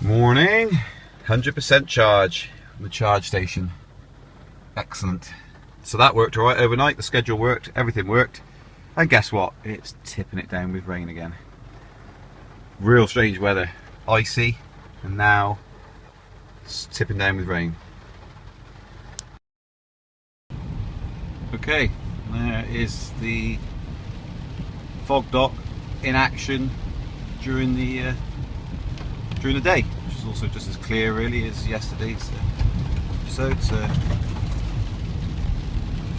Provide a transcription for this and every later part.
Morning, 100% charge on the charge station. Excellent. So that worked alright overnight, the schedule worked, everything worked. And guess what? It's tipping it down with rain again. Real strange weather. Icy, and now it's tipping down with rain. Okay, there is the fog dock in action during the day, which is also just as clear really as yesterday's episode. So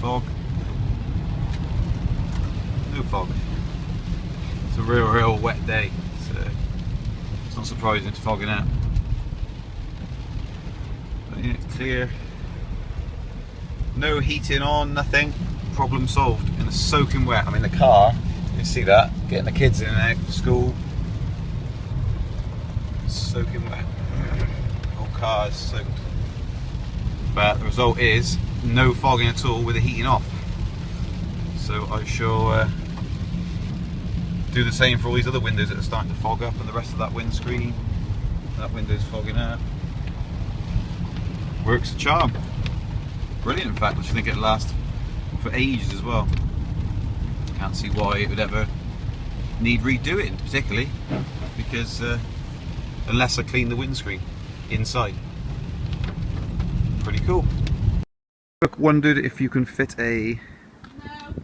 fog, no fog. It's a real wet day, so it's not surprising it's fogging out. But yeah, it's clear. No heating on, nothing. Problem solved. In a soaking wet. I'm in the car. You can see that. Getting the kids in and out for school. Soaking wet. Whole car is soaked. But the result is no fogging at all with the heating off. So I shall do the same for all these other windows that are starting to fog up, and the rest of that windscreen. That window's fogging out. Works a charm. Brilliant, in fact. I think it'll last for ages as well. Can't see why it would ever need redoing, particularly because unless I clean the windscreen inside. Pretty cool. Look, wondered if you can fit a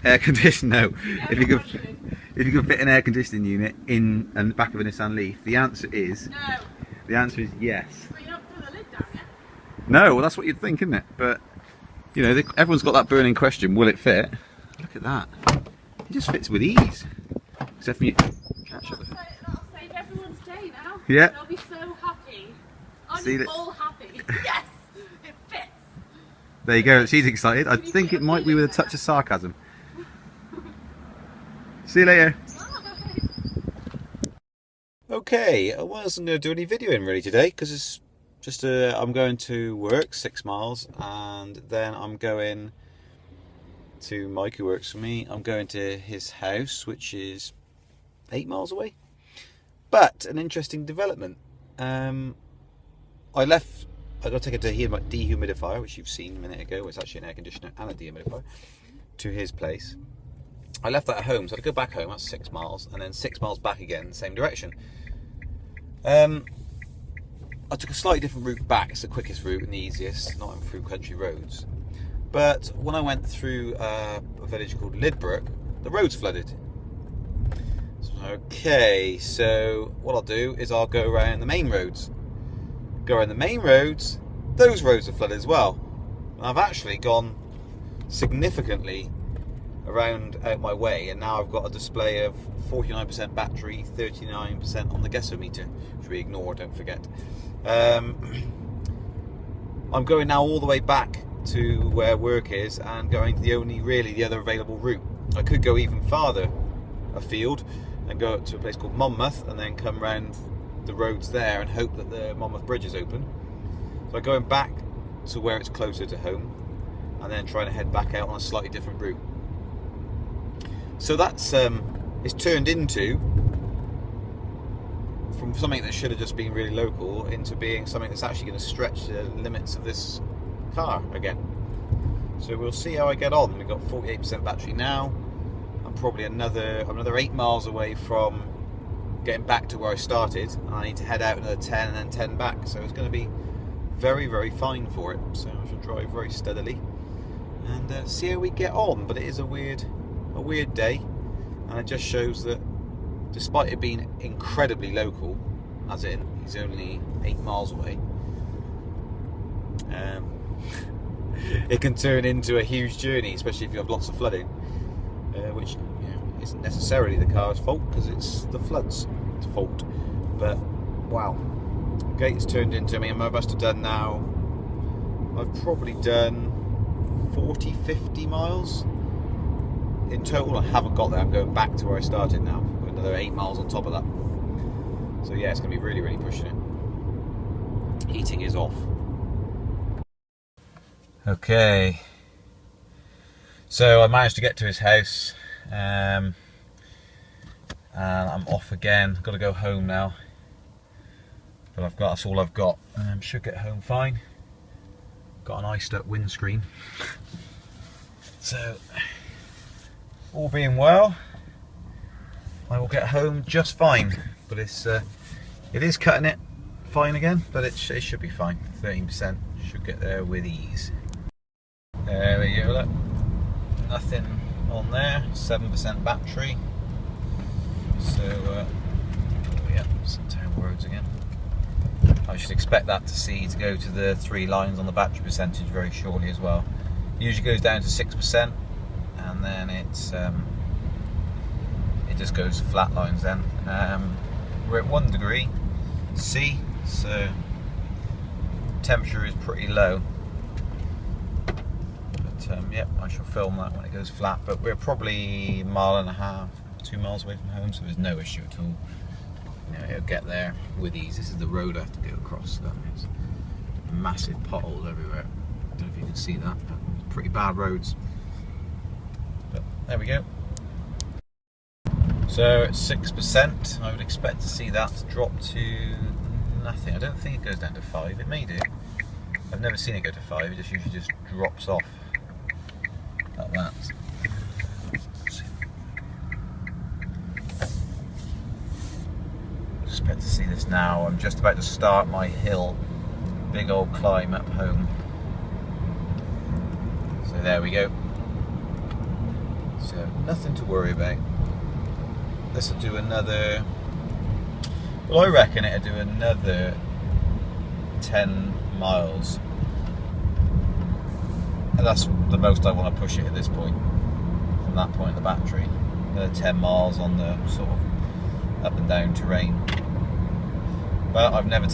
air conditioner. No, if you can fit an air conditioning unit in the back of a Nissan Leaf. The answer is no. The answer is yes. But you don't put the lid down yet? No, well that's what you'd think, isn't it? But you know, everyone's got that burning question: will it fit? Look at that. It just fits with ease. Except for you catch up. That'll save everyone's day now. Yeah. They'll be so happy. Aren't See you that? all happy? Yes, it fits. There you go. She's excited. I think it might be with a touch of sarcasm. See you later. Okay, I wasn't going to do any videoing really today because it's just I'm going to work 6 miles, and then I'm going to Mike, who works for me. I'm going to his house, which is 8 miles away. But an interesting development. I got to take a dehumidifier, which you've seen a minute ago. It's actually an air conditioner and a dehumidifier, to his place. I left that at home, so I had to go back home. That's 6 miles, and then 6 miles back again, same direction. I took a slightly different route back. It's the quickest route and the easiest, not through country roads. But when I went through a village called Lidbrook, the road's flooded. Okay, so what I'll do is I'll go around the main roads. Go around the main roads, those roads are flooded as well. And I've actually gone significantly around out my way, and now I've got a display of 49% battery, 39% on the guessometer, which we ignore, don't forget. I'm going now all the way back to where work is and going to the other available route. I could go even farther afield and go up to a place called Monmouth and then come round the roads there and hope that the Monmouth Bridge is open. So I'm going back to where it's closer to home and then trying to head back out on a slightly different route. So that's it's turned into, from something that should have just been really local, into being something that's actually going to stretch the limits of this car again. So we'll see how I get on. We've got 48% battery now. I'm probably another 8 miles away from getting back to where I started, and I need to head out another 10 and then 10 back. So it's going to be very fine for it. So I shall drive very steadily and see how we get on. But it is a weird day, and it just shows that despite it being incredibly local, as in he's only 8 miles away, it can turn into a huge journey, especially if you have lots of flooding, which isn't necessarily the car's fault because it's the flood's fault. But wow, okay, it's turned into, I must have done now, I've probably done 40-50 miles in total. I haven't got there. I'm going back to where I started now, with another 8 miles on top of that. So yeah, it's going to be really pushing it. Heating is off. Okay, so I managed to get to his house, and I'm off again. Got to go home now. But that's all I've got. Should get home fine. Got an iced up windscreen. So, all being well, I will get home just fine. But it is cutting it fine again, but it should be fine. 13% should get there with ease. There we go, look. Nothing on there, 7% battery. So, yeah, some terrible roads again. I should expect that to go to the 3 lines on the battery percentage very shortly as well. It usually goes down to 6%, and then it just goes flat lines then. We're at 1 degree C, so temperature is pretty low. But yeah, I shall film that when it goes flat. But we're probably 1.5 miles, 2 miles away from home, so there's no issue at all. You know, it'll get there with ease. This is the road I have to go across. There's massive potholes everywhere. I don't know if you can see that, but pretty bad roads. But there we go. So at 6%, I would expect to see that drop to nothing. I don't think it goes down to 5. It may do. I've never seen it go to 5. It just usually just drops off like that. Expect to see this now. I'm just about to start my hill, big old climb up home. So there we go. So nothing to worry about. This will do another, well, I reckon it'll do another 10 miles. And that's the most I want to push it at this point, from that point of the battery. Another 10 miles on the sort of up and down terrain. But I've never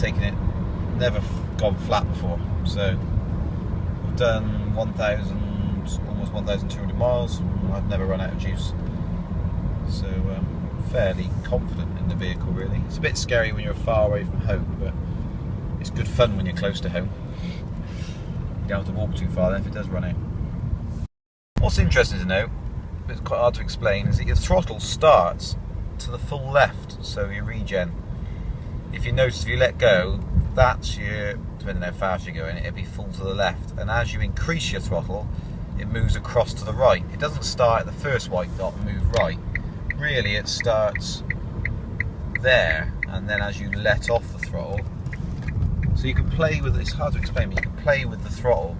never gone flat before. So I've done 1,000, almost 1,200 miles. And I've never run out of juice. So fairly confident in the vehicle, really. It's a bit scary when you're far away from home, but it's good fun when you're close to home. You don't have to walk too far then if it does run out. What's interesting to know, but it's quite hard to explain, is that your throttle starts to the full left, so your regen. If you notice, if you let go, that's your, depending on how fast you're going, it'll be full to the left. And as you increase your throttle, it moves across to the right. It doesn't start at the first white dot and move right. Really, it starts there, and then as you let off the throttle, so you can play with, it's hard to explain, but you can play with the throttle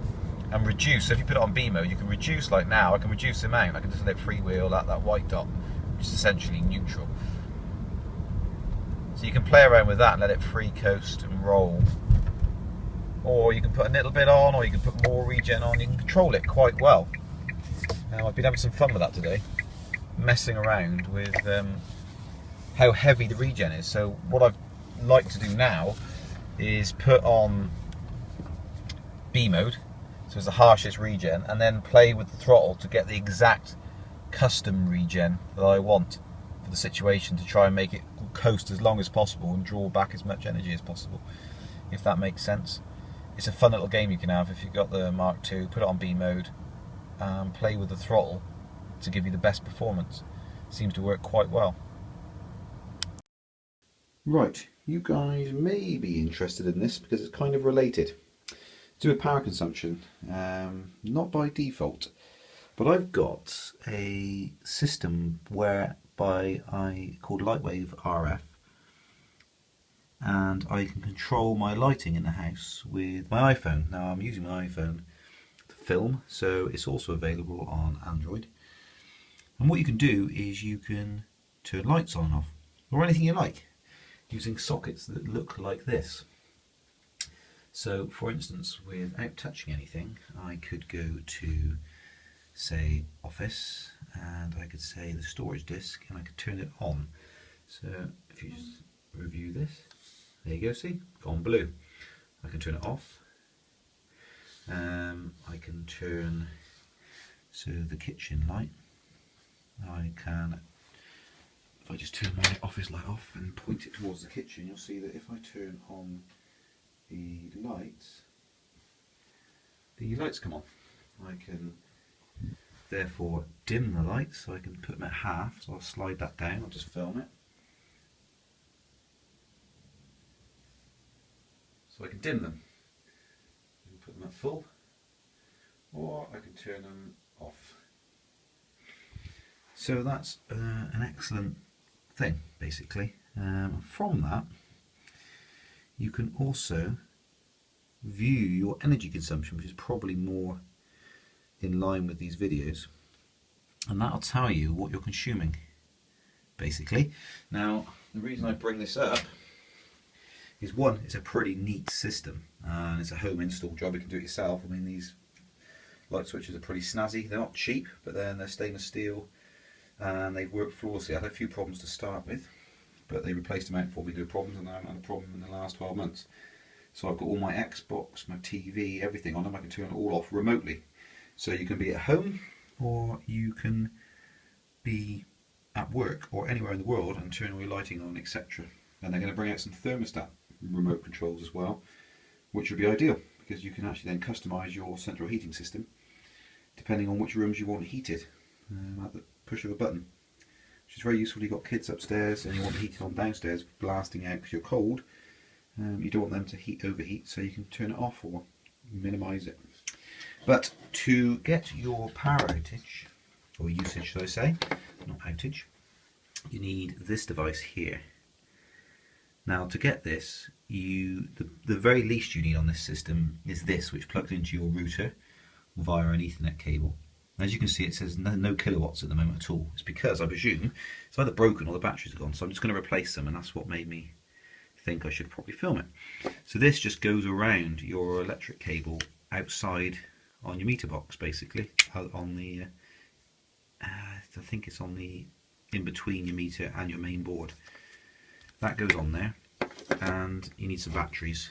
and reduce. So if you put it on B mode, you can reduce, like now, I can reduce the amount. I can just let freewheel at that white dot, which is essentially neutral. So you can play around with that and let it free coast and roll. Or you can put a little bit on, or you can put more regen on. You can control it quite well. I've been having some fun with that today, messing around with how heavy the regen is. So what I'd like to do now is put on B mode, so it's the harshest regen, and then play with the throttle to get the exact custom regen that I want for the situation, to try and make it coast as long as possible and draw back as much energy as possible, if that makes sense. It's a fun little game you can have if you've got the Mark II, put it on B mode and play with the throttle to give you the best performance. Seems to work quite well. Right, you guys may be interested in this because it's kind of related. To a power consumption, not by default, but I've got a system whereby called Lightwave RF, and I can control my lighting in the house with my iPhone. Now I'm using my iPhone to film, so it's also available on Android. And what you can do is you can turn lights on and off, or anything you like, using sockets that look like this. So for instance, without touching anything, I could go to, say, Office, and I could say the storage disk, and I could turn it on. So if you just review this, there you go, see, gone blue. I can turn it off. I can turn, so the kitchen light, I can, if I just turn my office light off and point it towards the kitchen, you'll see that if I turn on the lights come on. I can therefore dim the lights, so I can put them at half, so I'll slide that down, I'll just film it. So I can dim them. I can put them at full, or I can turn them off. So that's an excellent thing, basically. From that, you can also view your energy consumption, which is probably more in line with these videos, and that'll tell you what you're consuming, basically. Now, the reason I bring this up is, one, it's a pretty neat system, and it's a home install job. You can do it yourself. I mean, these light switches are pretty snazzy. They're not cheap, but then they're stainless steel, and they've worked flawlessly. I had a few problems to start with, but they replaced them out for me, no problems, and I haven't had a problem in the last 12 months. So I've got all my Xbox, my TV, everything on them. I can turn it all off remotely. So you can be at home, or you can be at work or anywhere in the world and turn all your lighting on, etc. And they're going to bring out some thermostat remote controls as well, which would be ideal, because you can actually then customise your central heating system depending on which rooms you want heated at the push of a button, which is very useful if you've got kids upstairs and you want heated on downstairs blasting out because you're cold. You don't want them to overheat, so you can turn it off or minimise it. But to get your power outage, or usage should I say, not outage, you need this device here. Now to get this, the very least you need on this system is this, which plugs into your router via an Ethernet cable. As you can see, it says no kilowatts at the moment at all. It's because, I presume, it's either broken or the batteries are gone, so I'm just going to replace them, and that's what made me think I should probably film it. So this just goes around your electric cable outside on your meter box, basically, on the I think it's on the in between your meter and your main board. That goes on there, and you need some batteries,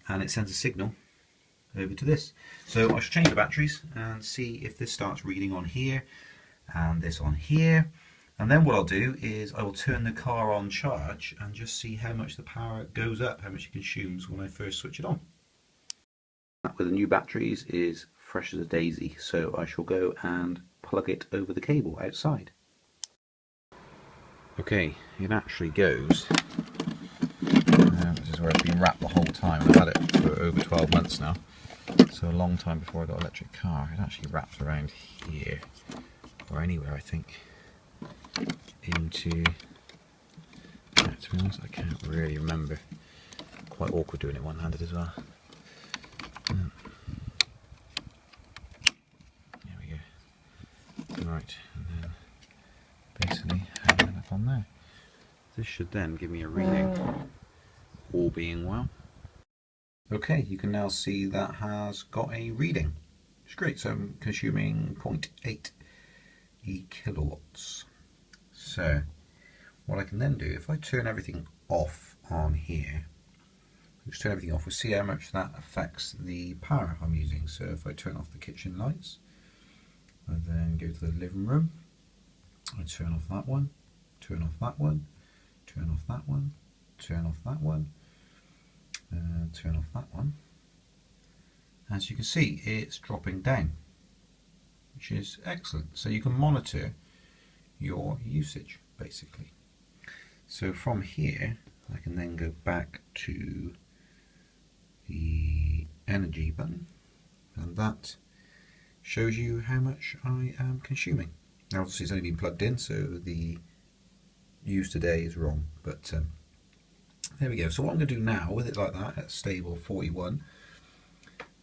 and it sends a signal over to this. So I should change the batteries and see if this starts reading on here and this on here. And then what I'll do is I will turn the car on charge and just see how much the power goes up, how much it consumes when I first switch it on. That with the new batteries is fresh as a daisy, so I shall go and plug it over the cable outside. Okay, it actually goes. This is where it's been wrapped the whole time. I've had it for over 12 months now, so a long time before I got an electric car. It actually wraps around here, or anywhere I think. Into, to be honest, I can't really remember. Quite awkward doing it one-handed as well. There we go. Right, and then basically hang that up on there. This should then give me a reading, all being well. Okay, you can now see that has got a reading. It's great, so I'm consuming 0.8 kilowatts. So what I can then do, if I turn everything off on here, just turn everything off, we'll see how much that affects the power I'm using. So if I turn off the kitchen lights, I then go to the living room, I turn off that one, turn off that one, turn off that one, turn off that one, turn off that one. As you can see, it's dropping down, which is excellent. So you can monitor your usage basically. So from here I can then go back to the energy button, and that shows you how much I am consuming. Now obviously it's only been plugged in, so the use today is wrong, but there we go. So what I'm going to do now with it like that at stable 41,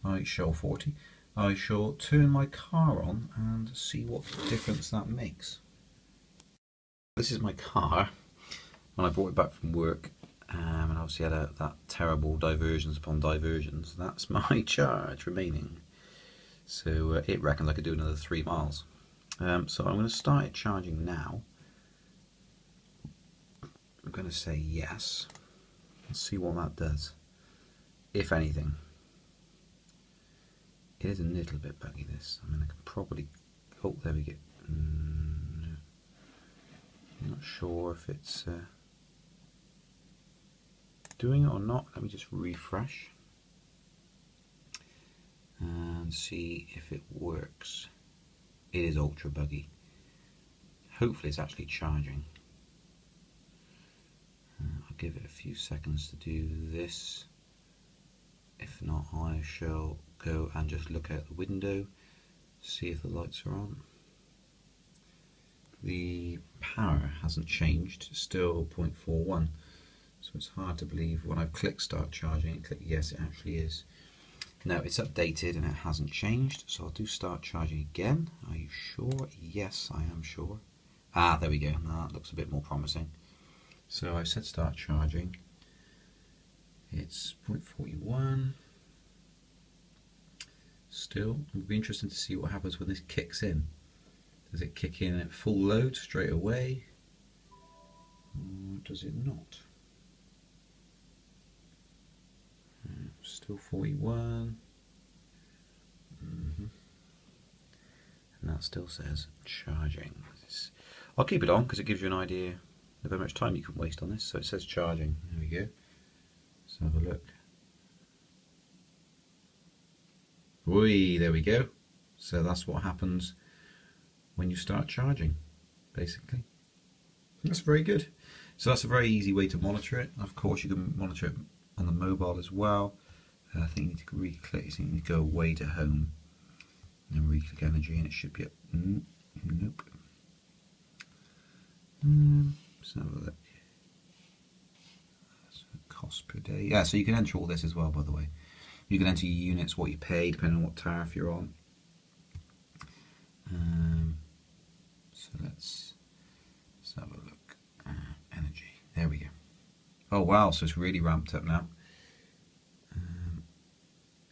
I shall 40, I shall turn my car on and see what difference that makes. This is my car, and I brought it back from work, and obviously had that terrible diversions upon diversions. That's my charge remaining, so it reckons I could do another 3 miles. So I'm going to start it charging now. I'm going to say yes. Let's see what that does, if anything. It is a little bit buggy, this. I mean, I can probably... Oh, there we go. I'm not sure if it's doing it or not. Let me just refresh and see if it works. It is ultra buggy. Hopefully it's actually charging. I'll give it a few seconds to do this. If not, I shall go and just look out the window, see if the lights are on. The power hasn't changed, still 0.41, so it's hard to believe when I've clicked start charging and click yes, it actually is. Now it's updated and it hasn't changed, so I'll do start charging again. Are you sure? Yes, I am sure. Ah, there we go. Now that looks a bit more promising. So I've said start charging. It's 0.41. Still, it'll be interesting to see what happens when this kicks in. Does it kick in at full load straight away? Or does it not? Still 41. And that still says charging. I'll keep it on because it gives you an idea of how much time you can waste on this. So it says charging. There we go. Let's have a look. Oi, there we go. So that's what happens when you start charging, basically. That's very good. So that's a very easy way to monitor it. Of course, you can monitor it on the mobile as well. I think you need to re-click, so you need to go away to home and then re-click energy and it should be up. Nope. Let's have a look. So cost per day. Yeah, so you can enter all this as well, by the way. You can enter your units, what you pay, depending on what tariff you're on. So let's have a look. Energy. There we go. Oh wow, so it's really ramped up now.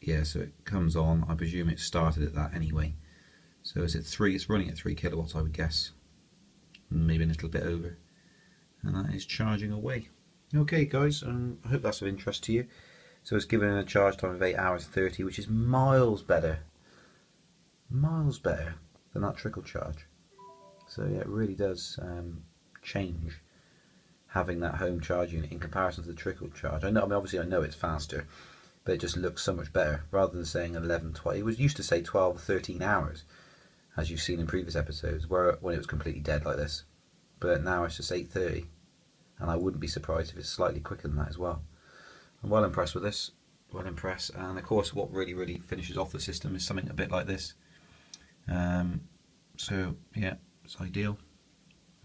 Yeah, so it comes on. I presume it started at that anyway. So is it 3? It's running at 3 kilowatts, I would guess. Maybe a little bit over. And that is charging away. Okay, guys, I hope that's of interest to you. So it's given a charge time of 8 hours 30, which is miles better. Miles better than that trickle charge. So yeah, it really does change having that home charge unit in comparison to the trickle charge. I mean, obviously I know it's faster, but it just looks so much better rather than saying 11, 12. It was used to say 12 or 13 hours, as you've seen in previous episodes, when it was completely dead like this. But now it's just 8:30, and I wouldn't be surprised if it's slightly quicker than that as well. I'm well impressed with this, well impressed, and of course what really finishes off the system is something a bit like this. So yeah, it's ideal,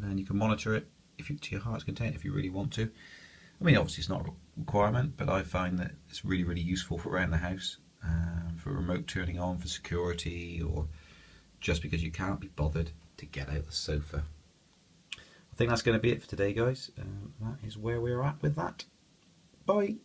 and you can monitor it to your heart's content if you really want to. I mean, obviously it's not a requirement, but I find that it's really useful for around the house, for remote turning on, for security, or just because you can't be bothered to get out the sofa. I think that's going to be it for today, guys. That is where we're at with that. Bye.